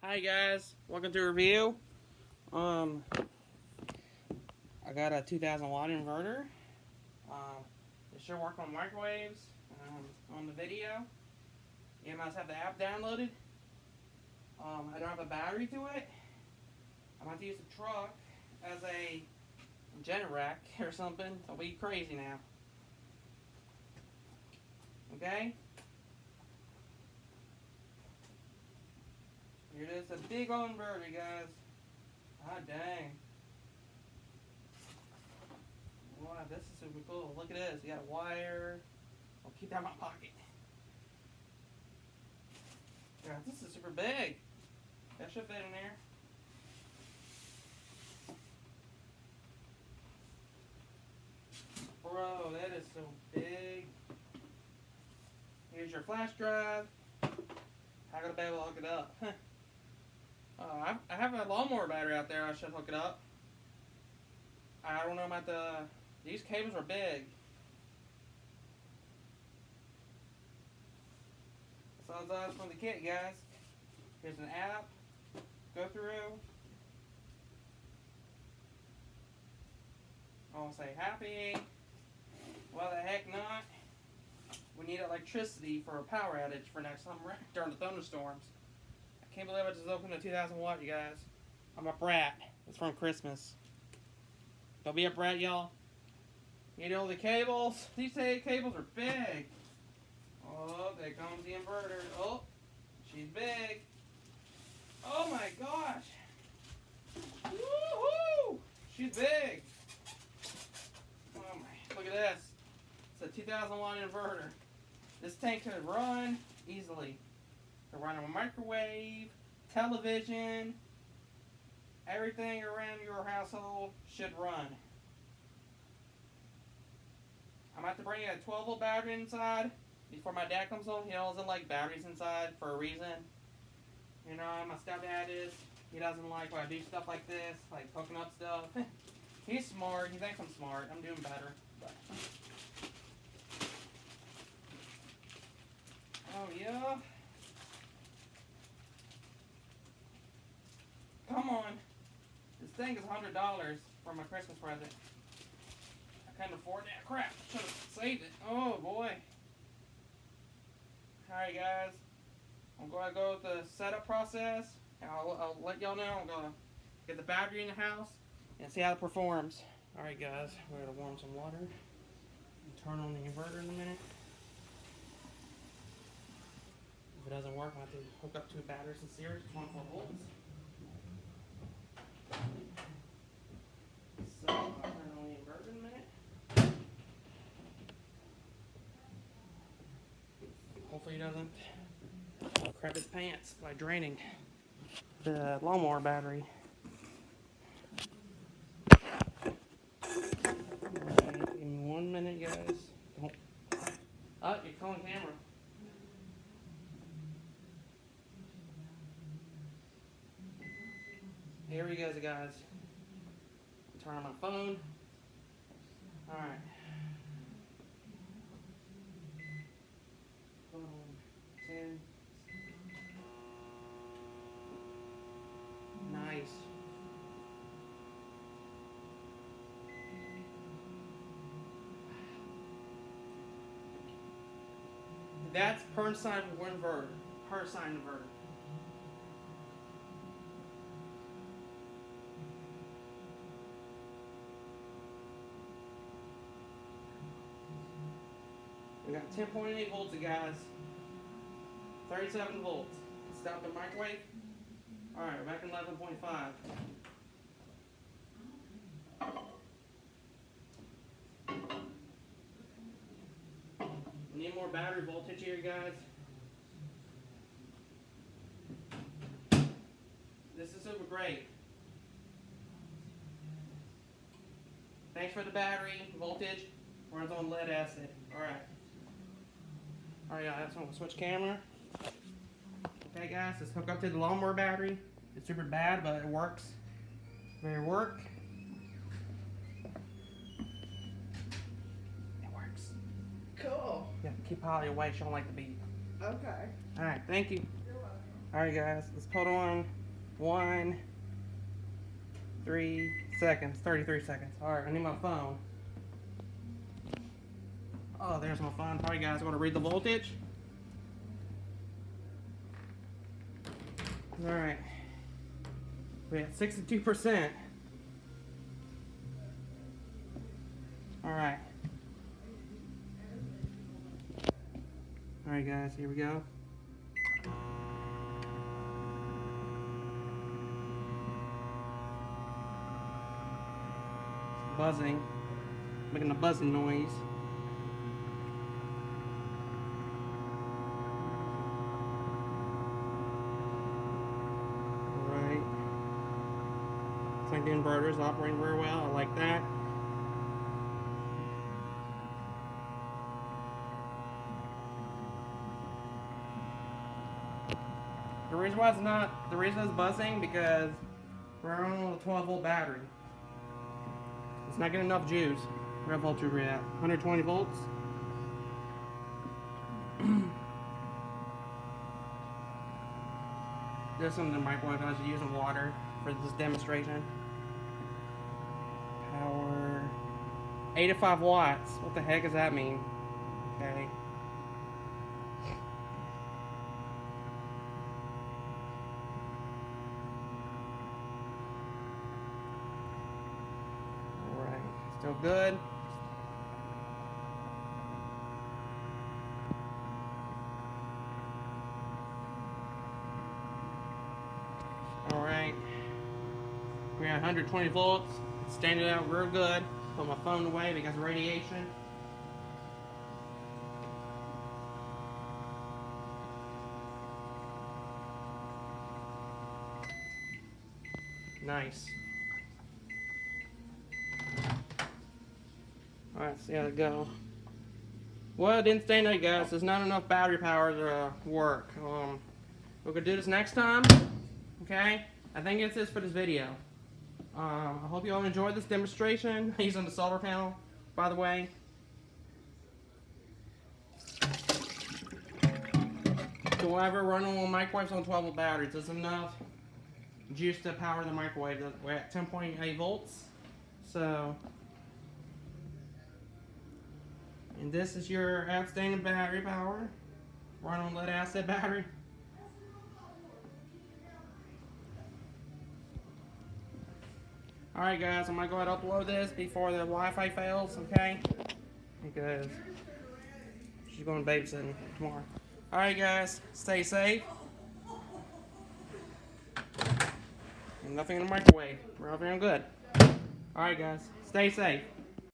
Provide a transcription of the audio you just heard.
Hi guys, welcome to a review. I got a 2000 watt inverter. It should work on microwaves. On the video, you must have the app downloaded. I don't have a battery to it. I'm going to use the truck as a Generac or something. It'll be crazy now. Okay. Here it is, a big old inverter, guys. Ah, dang. Wow, this is super cool. Look at this. You got a wire. I'll keep that in my pocket. Yeah, this is super big. That should fit in there. Bro, that is so big. Here's your flash drive. I gotta be able to hook it up. I have a lawnmower battery out there. I should hook it up. I don't know about these cables are big. So that's from the kit, guys. Here's an app. Go through. I'll say happy. Why the heck not? We need electricity for a power outage for next summer during the thunderstorms. I can't believe I just opened a 2000 watt, you guys. I'm a brat. It's from Christmas. Don't be a brat, y'all. Need all the cables. These cables are big. Oh, there comes the inverter. Oh, she's big. Oh my gosh. Woohoo! She's big. Oh my, look at this. It's a 2000 watt inverter. This tank could run easily. Could run a microwave, television, everything around your household should run. I'm about to bring a 12 volt battery inside before my dad comes home. He doesn't like batteries inside for a reason. You know, my stepdad is. He doesn't like when I do stuff like this, like hooking up stuff. He's smart. He thinks I'm smart. I'm doing better. But. Oh, yeah. Come on. This thing is $100 for my Christmas present. I couldn't afford that crap. Should have saved it. Oh, boy. Alright, guys. I'm going to go with the setup process. I'll let y'all know. I'm going to get the battery in the house and see how it performs. Alright, guys. We're going to warm some water. Turn on the inverter in a minute. If it doesn't work, I have to hook up two batteries in series, 24 volts. So, I'll turn on the inverter in a minute. Hopefully he doesn't crap his pants by draining the lawnmower battery. Alright, give me 1 minute, guys. Don't. Oh, you're calling camera. Here he goes, guys. Turn on my phone. Alright. Phone 10. Nice. That's per side inverter. Per side inverter. We got 10.8 volts, guys. 37 volts. Stop the microwave. Alright, we're back in 11.5. We need more battery voltage here, guys. This is super great. Thanks for the battery voltage. Runs on lead acid. Alright. Alright, guys, I'm going to switch camera. Okay, guys, let's hook up to the lawnmower battery. It's super bad, but it works. May work. It works. Cool. Yeah, keep Holly away. She don't like the beat. Okay. Alright, thank you. You're welcome. Alright guys, let's put on 3 seconds, 33 seconds. Alright, I need my phone. Oh, there's my phone. Alright guys, I want to read the voltage. Alright. We at 62%. Alright. Alright guys, here we go. Buzzing. Making a buzzing noise. Alright. Looks like the inverter is operating very well. I like that. The reason why it's buzzing because we're on a 12-volt battery. It's not getting enough juice. What voltage we're at? 120 volts. This one in the microwave. I was using water for this demonstration. Power 85 watts. What the heck does that mean? Okay. Still good. Alright. We're at 120 volts. It's standing out real good. Put my phone away because of radiation. Nice. Alright, see how it go. Well, it didn't stand out, guys. There's not enough battery power to work. We're gonna do this next time. Okay? I think it's this for this video. I hope you all enjoyed this demonstration using the solar panel, by the way. So whatever running on microwaves on 12-volt batteries, there's enough juice to power the microwave. We're at 10.8 volts. So. And this is your outstanding battery power. Run on lead acid battery. Alright guys, I'm going to go ahead and upload this before the Wi-Fi fails, okay? Because she's going to babysit tomorrow. Alright guys, stay safe. And nothing in the microwave. We're all feeling good. Alright guys, stay safe.